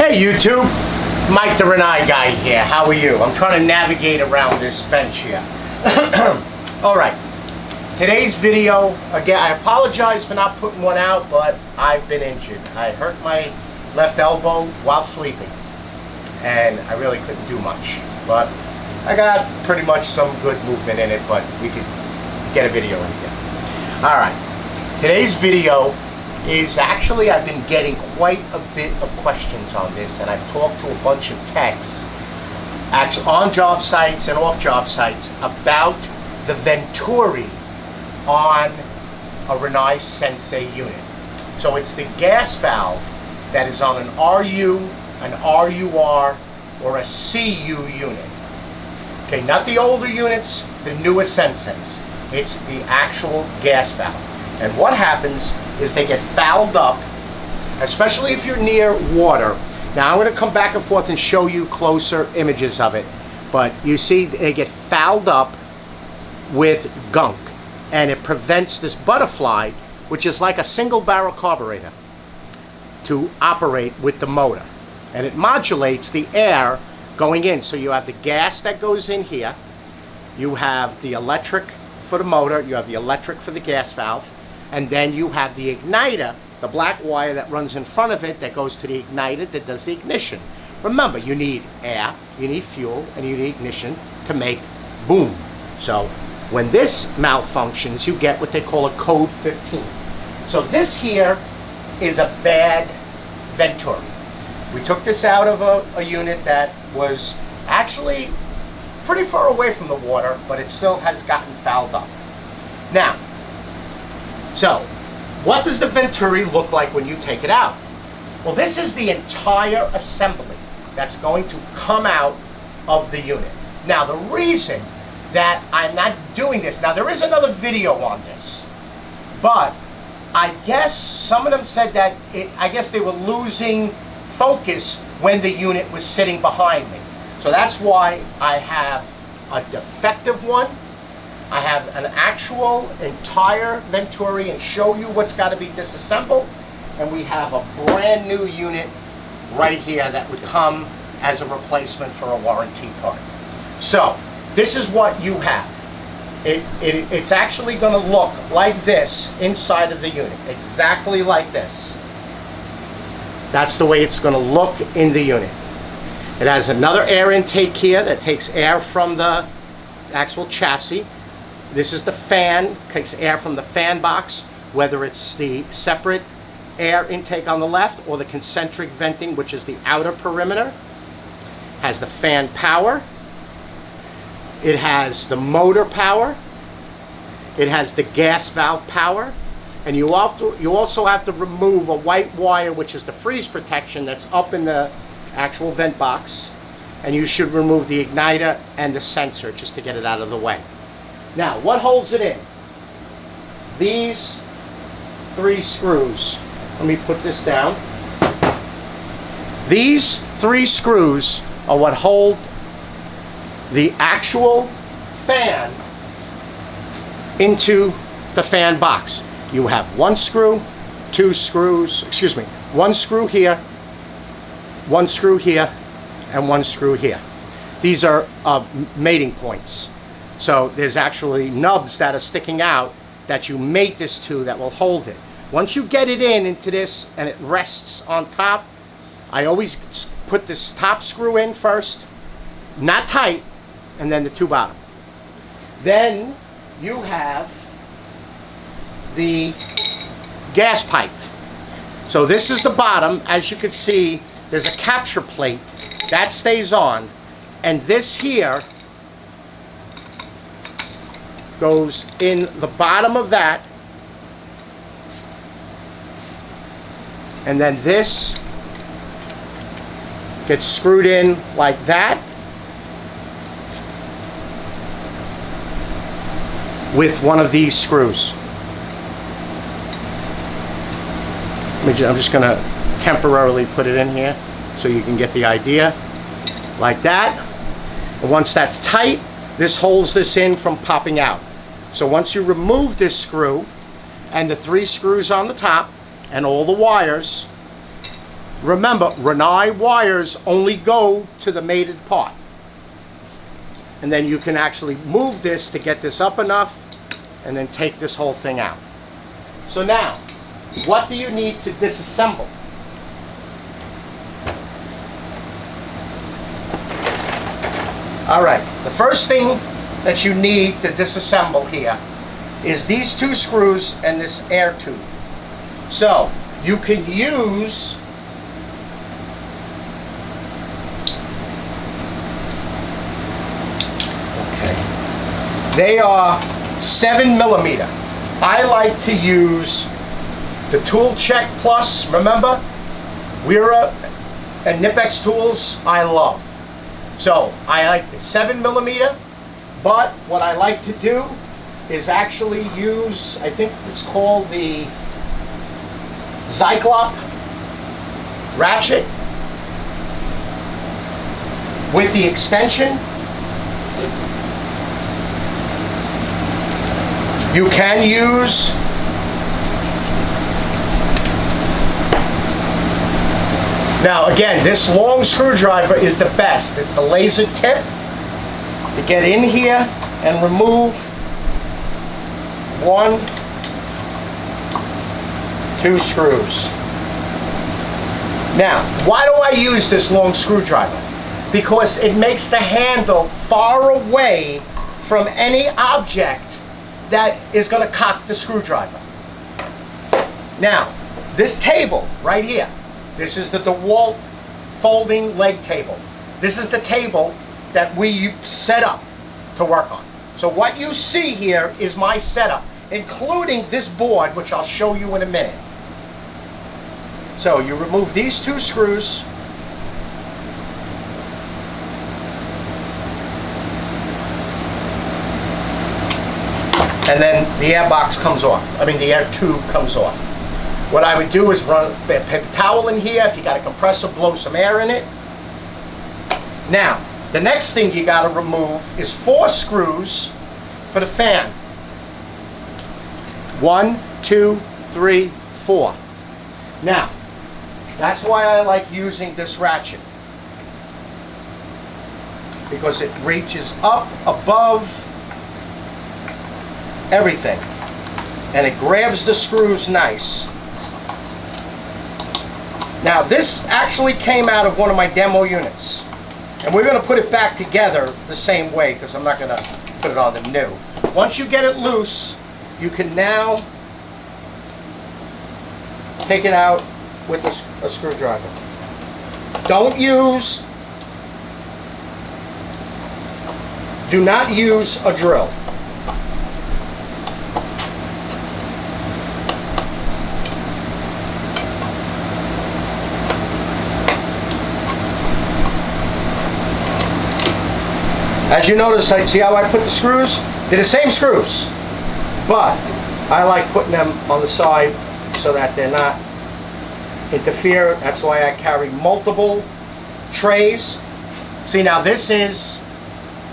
Hey YouTube, Mike the Rinnai guy here. How are you? I'm trying to navigate around this bench here. Alright, today's video, again, I apologize for not putting one out, but I've been injured. I hurt my left elbow while sleeping, and I really couldn't do much. But I got pretty much some good movement in it, but we could get a video in here. Alright, today's video is actually, I've been getting quite a bit of questions on this, and I've talked to a bunch of techs actually on job sites and off job sites about the Venturi on a Rinnai Sensei unit. So it's the gas valve that is on an RU, an RUR, or a CU unit. Okay, not the older units, the newer Senseis. It's the actual gas valve. And what happens is they get fouled up, especially if you're near water. Now I'm going to come back and forth and show you closer images of it. But you see they get fouled up with gunk, and it prevents this butterfly, which is like a single barrel carburetor, to operate with the motor. And it modulates the air going in. So you have the gas that goes in here, you have the electric for the motor, you have the electric for the gas valve, and then you have the igniter, the black wire that runs in front of it that goes to the igniter that does the ignition. Remember, you need air, you need fuel, and you need ignition to make boom. So when this malfunctions, you get what they call a code 15. So this here is a bad Venturi. We took this out of a unit that was actually pretty far away from the water, but it still has gotten fouled up. Now, so what does the Venturi look like when you take it out? Well, this is the entire assembly that's going to come out of the unit. Now, the reason that I'm not doing this, now there is another video on this, but I guess some of them said that I guess they were losing focus when the unit was sitting behind me. So that's why I have a defective one. I have an actual entire Venturi and show you what's got to be disassembled, and we have a brand new unit right here that would come as a replacement for a warranty part. So this is what you have. It's actually going to look like this inside of the unit, exactly like this. That's the way it's going to look in the unit. It has another air intake here that takes air from the actual chassis. This is the fan, takes air from the fan box, whether it's the separate air intake on the left or the concentric venting, which is the outer perimeter. Has the fan power. It has the motor power. It has the gas valve power. And you also have to remove a white wire, which is the freeze protection that's up in the actual vent box. And you should remove the igniter and the sensor just to get it out of the way. Now, what holds it in? These 3 screws. Let me put this down. These 3 screws are what hold the actual fan into the fan box. You have 1 screw, 2 screws, excuse me, 1 screw here, 1 screw here, and 1 screw here. These are mating points. So there's actually nubs that are sticking out that you mate this to that will hold it. Once you get it into this and it rests on top, I always put this top screw in first, not tight, and then the 2 bottom. Then you have the gas pipe. So this is the bottom. As you can see, there's a capture plate that stays on, and this here goes in the bottom of that, and then this gets screwed in like that with one of these screws. I'm just going to temporarily put it in here so you can get the idea, like that. And once that's tight, this holds this in from popping out. So once you remove this screw and the 3 screws on the top and all the wires, Remember, Rinnai wires only go to the mated part. And then you can actually move this to get this up enough and then take this whole thing out. So now, what do you need to disassemble? All right, the first thing that you need to disassemble here is these two screws and this air tube. So you can use they are 7mm. I like to use the Tool Check Plus. Remember, Wera and Nipex tools I love. So I like the 7mm, but what I like to do is actually use, I think it's called the Cyclop ratchet with the extension. You can use now again, this long screwdriver is the best. It's the laser tip to get in here and remove 1, 2 screws. Now, why do I use this long screwdriver? Because it makes the handle far away from any object that is going to cock the screwdriver. Now, this table right here, this is the DeWalt folding leg table. This is the table that we set up to work on. So what you see here is my setup, including this board, which I'll show you in a minute. So you remove these 2 screws. And then the air box comes off. I mean, the air tube comes off. What I would do is run a paper towel in here. If you got a compressor, blow some air in it. Now, the next thing you got to remove is 4 screws for the fan. 1, 2, 3, 4. Now, that's why I like using this ratchet, because it reaches up above everything and it grabs the screws nice. Now this actually came out of one of my demo units, and we're going to put it back together the same way because I'm not going to put it on the new. Once you get it loose, you can now take it out with a screwdriver. Do not use a drill. As you notice, see how I put the screws? They're the same screws, but I like putting them on the side so that they're not interfere. That's why I carry multiple trays. See, now this is,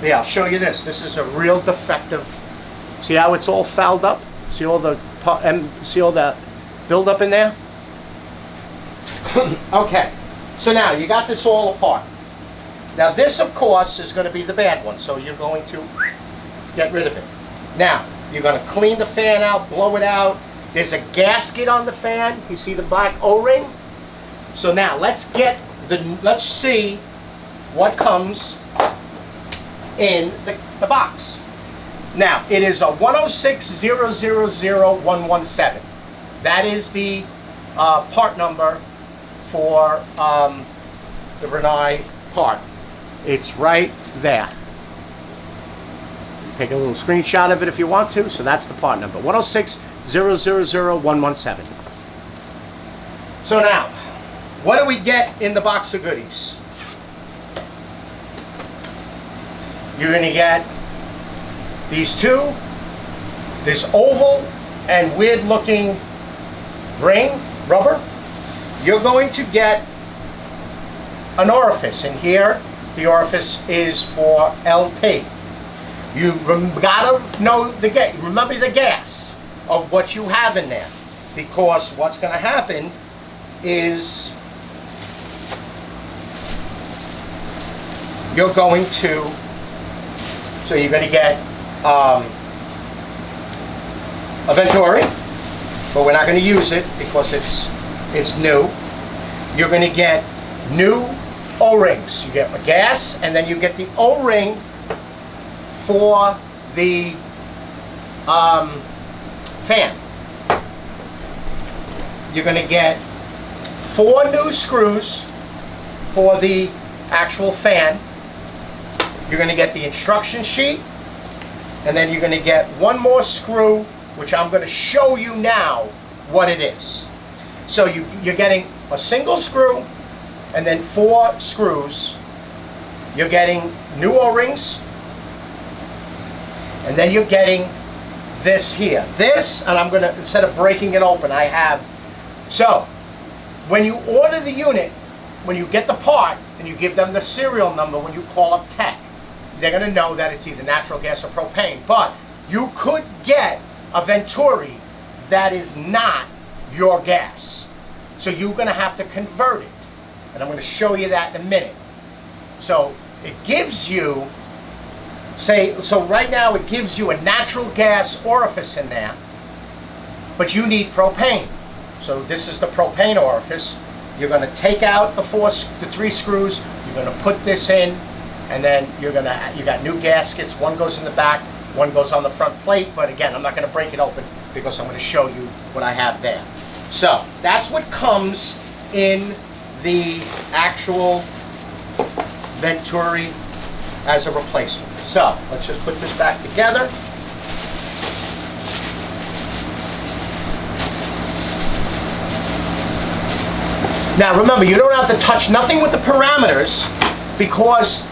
yeah, I'll show you this. This is a real defective. See how it's all fouled up? See all the build up in there? Okay, so now you got this all apart. Now this, of course, is going to be the bad one, so you're going to get rid of it. Now, you're going to clean the fan out, blow it out. There's a gasket on the fan. You see the black O-ring? So now, let's see what comes in the box. Now, it is a 106000117. That is the part number for the Rinnai part. It's right there. Take a little screenshot of it if you want to. So that's the part number, 106000117. So now, what do we get in the box of goodies? You're going to get these 2, this oval and weird looking ring, rubber. You're going to get an orifice in here. The orifice is for LP. You've got to know remember the gas of what you have in there, because what's going to happen is you're going to, so you're going to get a Venturi, but we're not going to use it because it's new. You're going to get new O-rings. You get a gas, and then you get the O-ring for the fan. You're going to get 4 new screws for the actual fan. You're going to get the instruction sheet, and then you're going to get 1 more screw, which I'm going to show you now what it is. So you're getting a single screw and then 4 screws. You're getting new O-rings, and then you're getting this here. This, and I'm going to, instead of breaking it open, I have, so when you order the unit, when you get the part and you give them the serial number when you call up tech, they're going to know that it's either natural gas or propane. But you could get a Venturi that is not your gas. So you're going to have to convert it. And I'm going to show you that in a minute. So it gives you, so right now it gives you a natural gas orifice in there, but you need propane. So this is the propane orifice. You're going to take out the 3 screws, you're going to put this in, and then you got new gaskets. 1 goes in the back, 1 goes on the front plate, but again, I'm not going to break it open because I'm going to show you what I have there. So that's what comes in the actual Venturi as a replacement. So let's just put this back together. Now remember, you don't have to touch nothing with the parameters because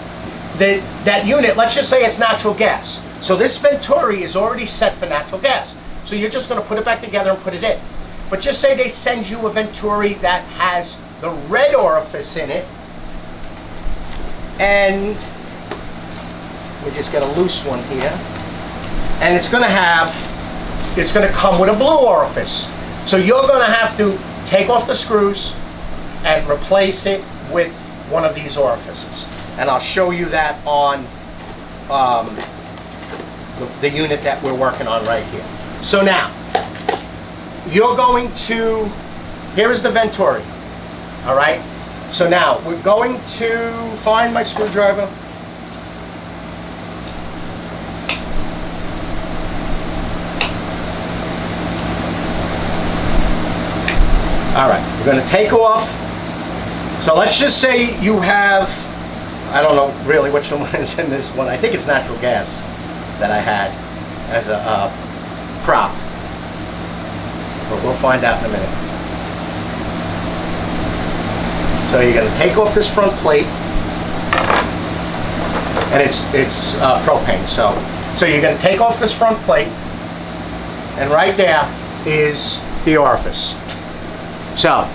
that unit, let's just say it's natural gas. So this Venturi is already set for natural gas. So you're just going to put it back together and put it in. But just say they send you a Venturi that has the red orifice in it, and we just get a loose one here, and it's going to come with a blue orifice. So you're going to have to take off the screws and replace it with one of these orifices. And I'll show you that on the unit that we're working on right here. So now, you're going to, here is the Venturi, all right? So now, we're going to find my screwdriver. All right, we're going to take off. So let's just say you have, I don't know really which one is in this one. I think it's natural gas that I had as a prop. But we'll find out in a minute. So you're going to take off this front plate, and it's propane. So you're going to take off this front plate, and right there is the orifice. So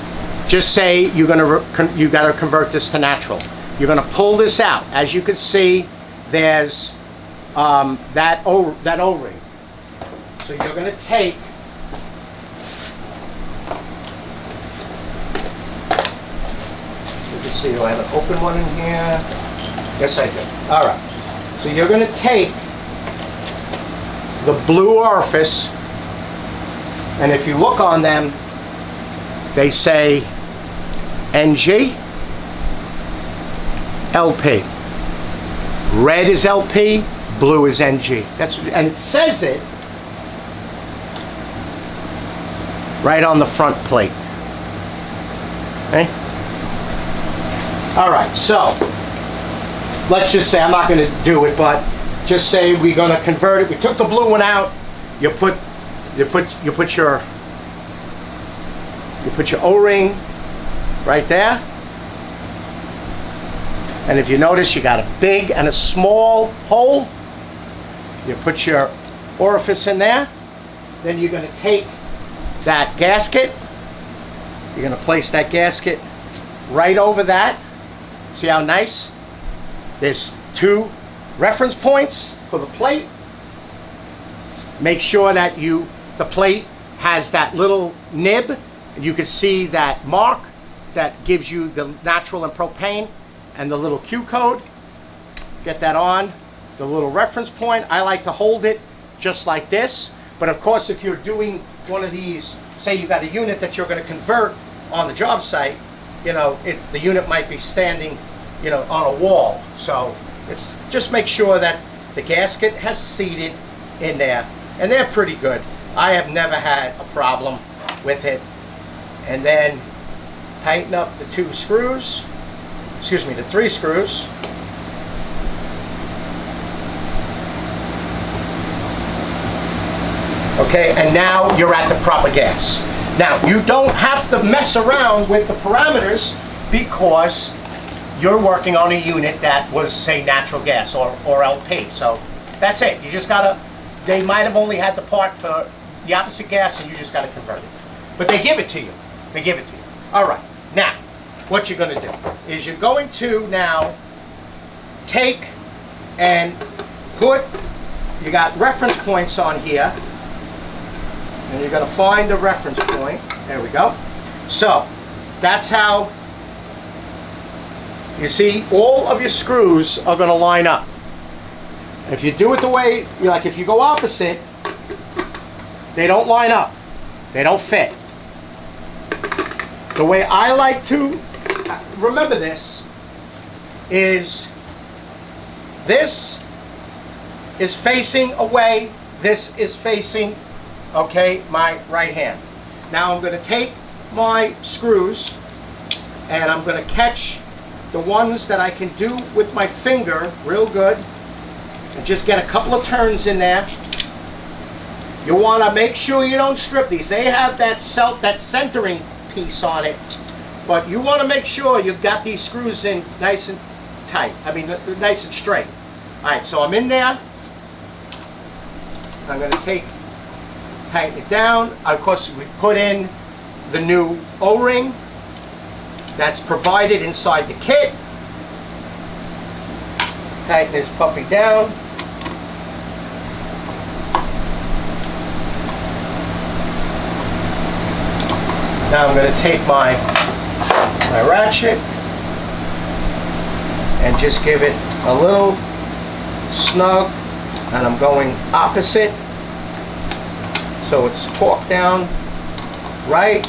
just say you got to convert this to natural. You're going to pull this out. As you can see, there's that O-ring. So you're going to take see, do I have an open one in here? Yes, I do. All right. So you're going to take the blue orifice, and if you look on them, they say NG, LP. Red is LP, blue is NG. And it says it right on the front plate. Okay? All right, so let's just say, I'm not going to do it, but just say we're going to convert it. We took the blue one out. You put your O-ring right there. And if you notice, you got a big and a small hole. You put your orifice in there. Then you're going to take that gasket. You're going to place that gasket right over that. See how nice? There's 2 reference points for the plate. Make sure that the plate has that little nib. You can see that mark that gives you the natural and propane and the little Q code. get that on the little reference point. I like to hold it just like this, but of course if you're doing one of these, say you got a unit that you're going to convert on the job site, you know, the unit might be standing, you know, on a wall. So it's just make sure that the gasket has seated in there, and they're pretty good. I have never had a problem with it. And then tighten up the 2 screws, excuse me, the 3 screws. Okay, and now you're at the proper gas. Now, you don't have to mess around with the parameters because you're working on a unit that was, say, natural gas or LP. So that's it. You just gotta, they might have only had the part for the opposite gas and you just gotta convert it. But they give it to you. They give it to you. All right, now, what you're gonna do is you're going to now take and put, you got reference points on here, and you're going to find the reference point. There we go. So that's how, you see, all of your screws are going to line up. If you do it the way, like if you go opposite, they don't line up. They don't fit. The way I like to remember this is facing away, this is facing, okay, my right hand. Now I'm going to take my screws and I'm going to catch the ones that I can do with my finger real good and just get a couple of turns in there. You want to make sure you don't strip these. They have that centering piece on it, but you want to make sure you've got these screws in nice and tight. I mean, nice and straight. All right, so I'm in there. I'm going to tighten it down. Of course, we put in the new O-ring that's provided inside the kit. Tighten this puppy down. Now I'm going to take my ratchet and just give it a little snug, and I'm going opposite so it's torqued down right.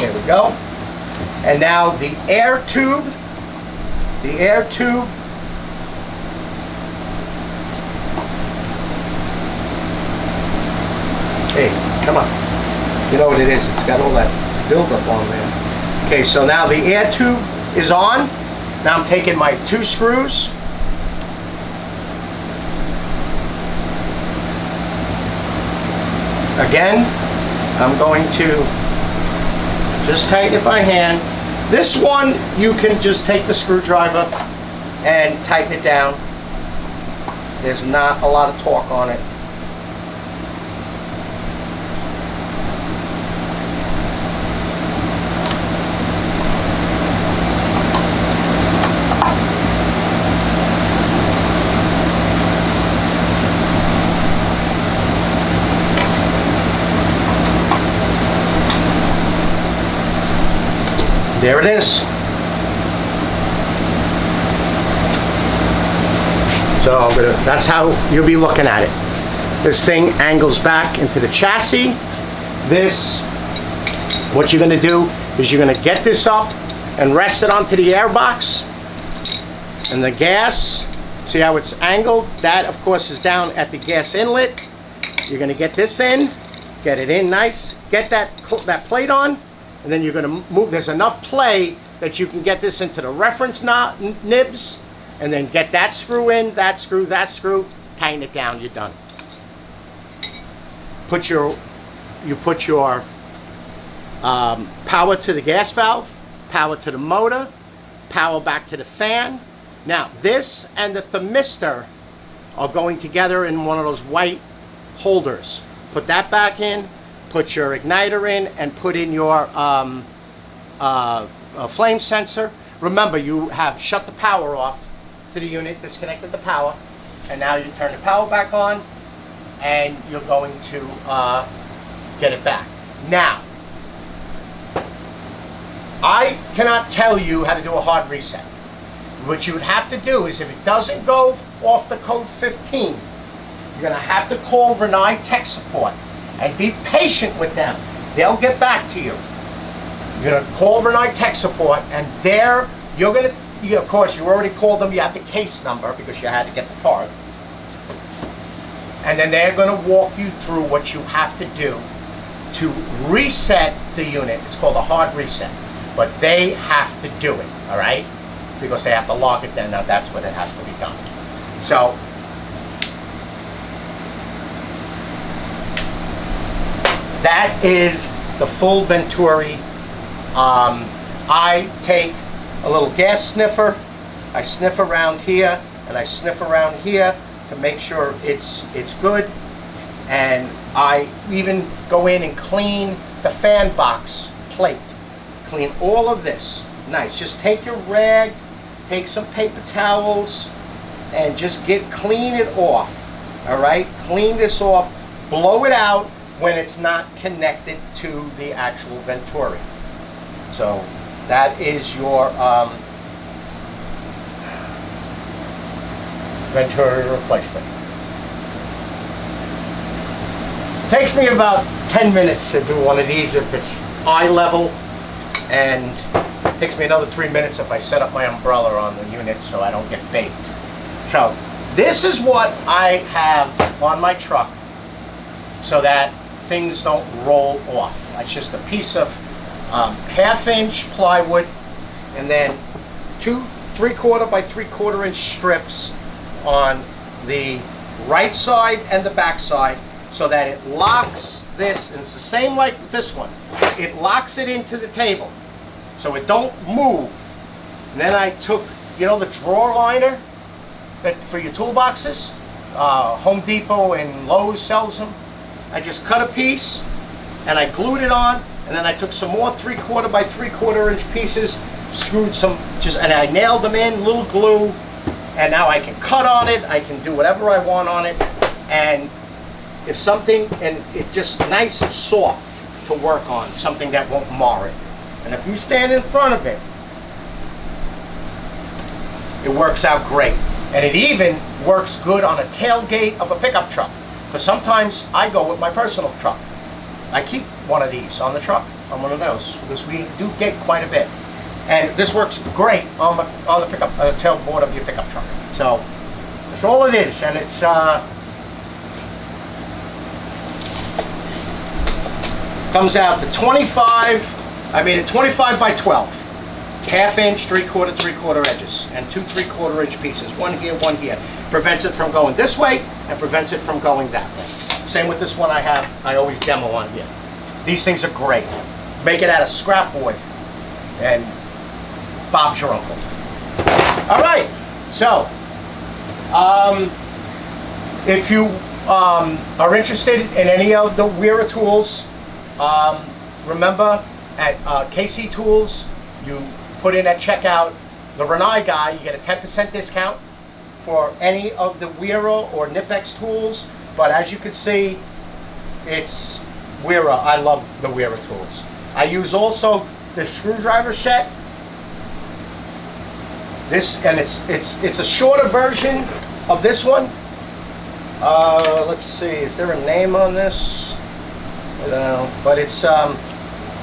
There we go. And now the air tube, hey, come on. You know what it is, it's got all that buildup on there. Okay, so now the air tube is on. Now I'm taking my 2 screws. Again, I'm going to just tighten it by hand. This one, you can just take the screwdriver and tighten it down. There's not a lot of torque on it. There it is. So that's how you'll be looking at it. This thing angles back into the chassis. This, what you're going to do is you're going to get this up and rest it onto the air box. And the gas, see how it's angled? That, of course, is down at the gas inlet. You're going to get this in, get it in nice, get that plate on. And then you're going to move, there's enough play that you can get this into the reference nibs, and then get that screw in, that screw, tighten it down, you're done. You put your power to the gas valve, power to the motor, power back to the fan. Now this and the thermistor are going together in one of those white holders. Put that back in. Put your igniter in and put in your flame sensor. Remember, you have shut the power off to the unit, disconnected the power, and now you turn the power back on and you're going to get it back. Now, I cannot tell you how to do a hard reset. what you would have to do is, if it doesn't go off the code 15, you're going to have to call Rinnai tech support and be patient with them. They'll get back to you. You're going to call Rinnai tech support, and there you're going to, of course, you already called them. You have the case number because you had to get the part. And then they're going to walk you through what you have to do to reset the unit. It's called a hard reset, but they have to do it, all right? Because they have to log it then. Now that's what it has to be done. So that is the full Venturi. I take a little gas sniffer, I sniff around here, and I sniff around here to make sure it's good. And I even go in and clean the fan box plate. Clean all of this. Nice. Just take your rag, take some paper towels, and just clean it off. All right? Clean this off. Blow it out when it's not connected to the actual Venturi. So that is your Venturi replacement. Takes me about 10 minutes to do one of these if it's eye level, and it takes me another 3 minutes if I set up my umbrella on the unit so I don't get baked. So this is what I have on my truck so that things don't roll off. It's just a piece of 1/2-inch plywood, and then 2 3/4 by 3/4 inch strips on the right side and the back side, so that it locks this, and it's the same like this one. It locks it into the table so it don't move. And then I took, you know, the drawer liner that for your toolboxes, Home Depot and Lowe's sells them. I just cut a piece and I glued it on, and then I took some more 3/4 by 3/4 inch pieces, screwed some, and I nailed them in, little glue, and now I can cut on it, I can do whatever I want on it, and if something, and it's just nice and soft to work on, something that won't mar it. And if you stand in front of it, it works out great. And it even works good on a tailgate of a pickup truck, because sometimes I go with my personal truck. I keep one of these on the truck, on one of those, because we do get quite a bit. And this works great on the pickup tailboard of your pickup truck. So that's all it is, and it's comes out to 25. I made it 25 by 12, 1/2-inch, 3/4, 3/4 edges, and 2 3/4 inch pieces. One here, one here. Prevents it from going this way and prevents it from going that way. Same with this one I have. I always demo on here. These things are great. Make it out of scrap wood, and Bob's your uncle. All right. So, if you are interested in any of the Wera tools, remember at KC Tools, you put in at checkout the Rinnai guy, you get a 10% discount for any of the Wera or Nipex tools. But as you can see, it's Wera. I love the Wera tools. I use also the screwdriver set. This, and it's a shorter version of this one. Let's see, is there a name on this? But it's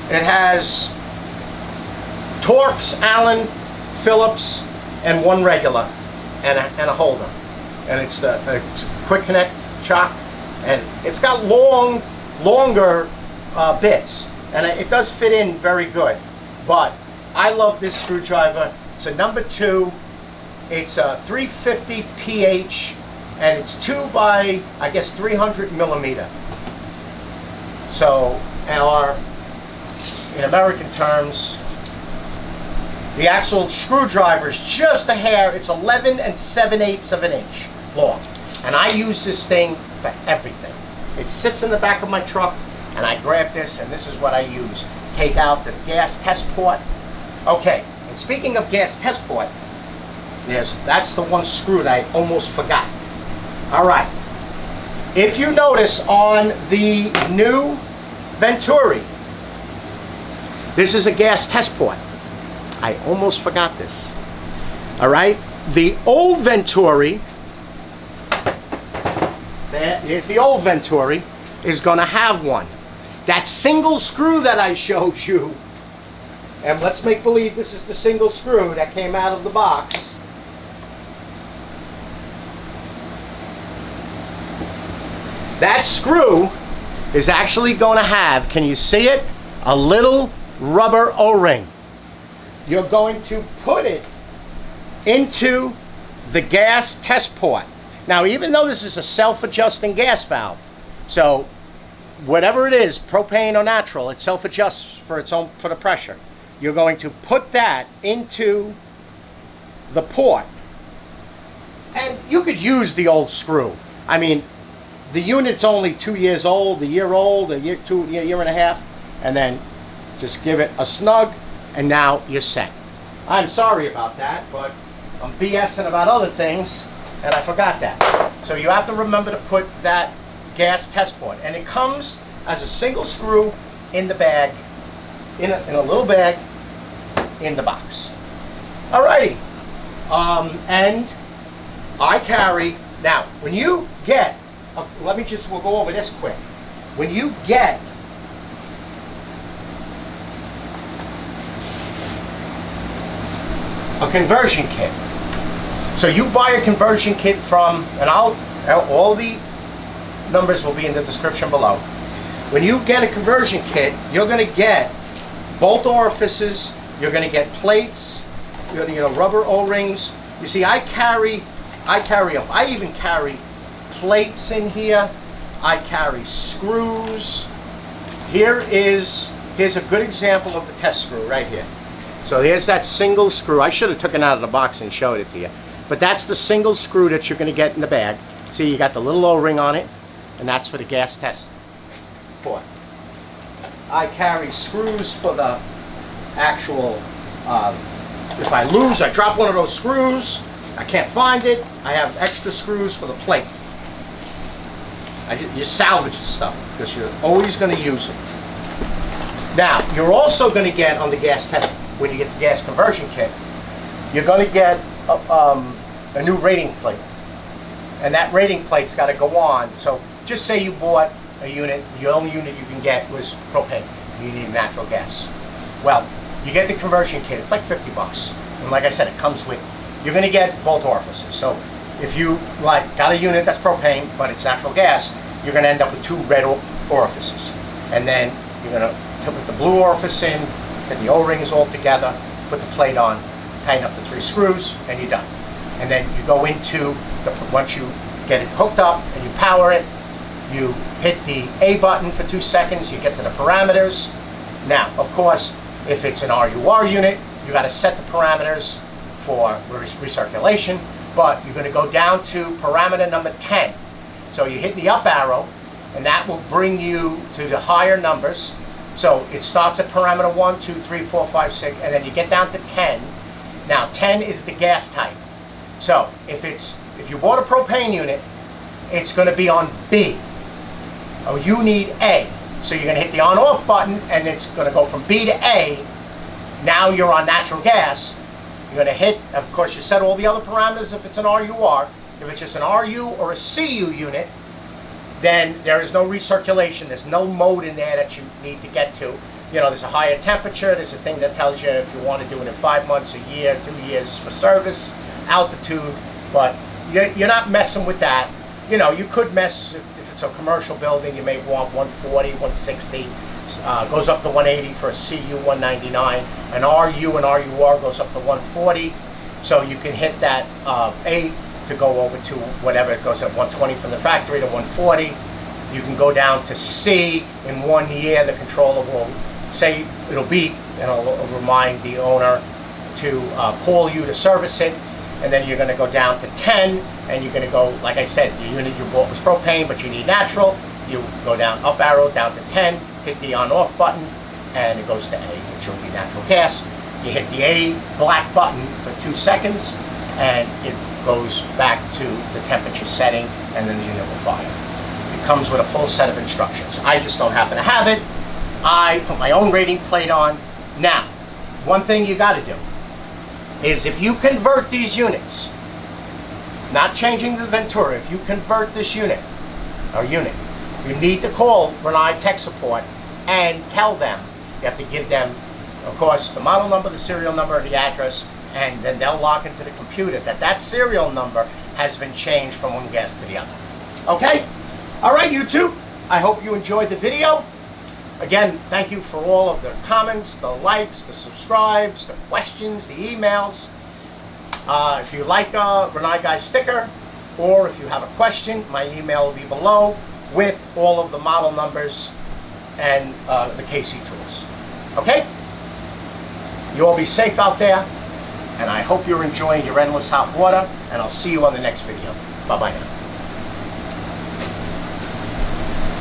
it has Torx, Allen, Phillips, and one regular, and a holder, and it's the quick connect chock, and it's got longer bits, and it does fit in very good. But I love this screwdriver. It's a number 2. It's a 350 pH, and it's 2 by, I guess, 300 millimeter. So, in American terms, the actual screwdriver is just a hair. It's 11 7/8 of an inch long. And I use this thing for everything. It sits in the back of my truck, and I grab this, and this is what I use. Take out the gas test port. Okay, and speaking of gas test port, that's the one screw that I almost forgot. All right. If you notice on the new Venturi, this is a gas test port. I almost forgot this. All right, the old Venturi, here's the old Venturi, is going to have one. That single screw that I showed you, and let's make believe this is the single screw that came out of the box. That screw is actually going to have, can you see it? A little rubber O-ring. You're going to put it into the gas test port. Now, even though this is a self-adjusting gas valve, so whatever it is, propane or natural, it self-adjusts for its own, for the pressure. You're going to put that into the port. And you could use the old screw. I mean, the unit's only 2 years old, a year and a half, and then just give it a snug, and now you're set. I'm sorry about that, but I'm BSing about other things, and I forgot that. So you have to remember to put that gas test port, and it comes as a single screw in the bag, in a little bag in the box. Alrighty, and I carry, now when you get, we'll go over this quick. When you get a conversion kit, so you buy a conversion kit from, and all the numbers will be in the description below. When you get a conversion kit, you're going to get bolt orifices, you're going to get plates, you're going to get rubber O-rings. You see, I carry them. I even carry plates in here. I carry screws. Here's a good example of the test screw right here. So here's that single screw. I should have taken it out of the box and showed it to you. But that's the single screw that you're going to get in the bag. See, you got the little O-ring on it, and that's for the gas test port. I carry screws for the actual, if I lose, I drop one of those screws, I can't find it, I have extra screws for the plate. You salvage the stuff because you're always going to use it. Now, you're also going to get on the gas test, when you get the gas conversion kit, you're going to get a new rating plate. And that rating plate's got to go on. So just say you bought a unit, the only unit you can get was propane. You need natural gas. Well, you get the conversion kit, it's like 50 bucks. And like I said, it comes with, you're going to get bolt orifices. So if you got a unit that's propane, but it's natural gas, you're going to end up with 2 red orifices. And then you're going to put the blue orifice in, get the O-rings all together, put the plate on, tighten up the 3 screws, and you're done. And then you go into, once you get it hooked up and you power it, you hit the A button for 2 seconds, you get to the parameters. Now, of course, if it's an RUR unit, you got to set the parameters for recirculation, but you're going to go down to parameter number 10. So you hit the up arrow, and that will bring you to the higher numbers. So it starts at parameter 1, 2, 3, 4, 5, 6, and then you get down to 10. Now 10 is the gas type. So if you bought a propane unit, it's going to be on B. Oh, you need A. So you're going to hit the on-off button, and it's going to go from B to A. Now you're on natural gas. You're going to hit, of course, you set all the other parameters if it's an RUR. If it's just an RU or a CU unit, then there is no recirculation. There's no mode in there that you need to get to. You know, there's a higher temperature. There's a thing that tells you if you want to do it in 5 months, a year, 2 years for service, altitude. But you're not messing with that. You know, you could mess, if it's a commercial building, you may want 140, 160. Goes up to 180 for a CU 199. An RU and RUR goes up to 140. So you can hit that A to go over to whatever. It goes at 120 from the factory to 140. You can go down to C in 1 year. The controller will say it'll beep and it'll remind the owner to call you to service it. And then you're going to go down to 10, and you're going to go, like I said, the unit you bought was propane, but you need natural. You go down, up arrow, down to 10, hit the on-off button, and it goes to A, which will be natural gas. You hit the A black button for 2 seconds, and it goes back to the temperature setting, and then the unit will fire. It comes with a full set of instructions. I just don't happen to have it. I put my own rating plate on. Now, one thing you got to do. is if you convert these units, not changing the Venturi, if you convert this unit, you need to call Rinnai Tech Support and tell them, you have to give them, of course, the model number, the serial number, the address, and then they'll log into the computer that serial number has been changed from one gas to the other. Okay? All right, YouTube. I hope you enjoyed the video. Again, thank you for all of the comments, the likes, the subscribes, the questions, the emails. If you like a Rinnai Guy sticker, or if you have a question, my email will be below with all of the model numbers and the KC tools. Okay? You all be safe out there, and I hope you're enjoying your endless hot water, and I'll see you on the next video. Bye-bye now.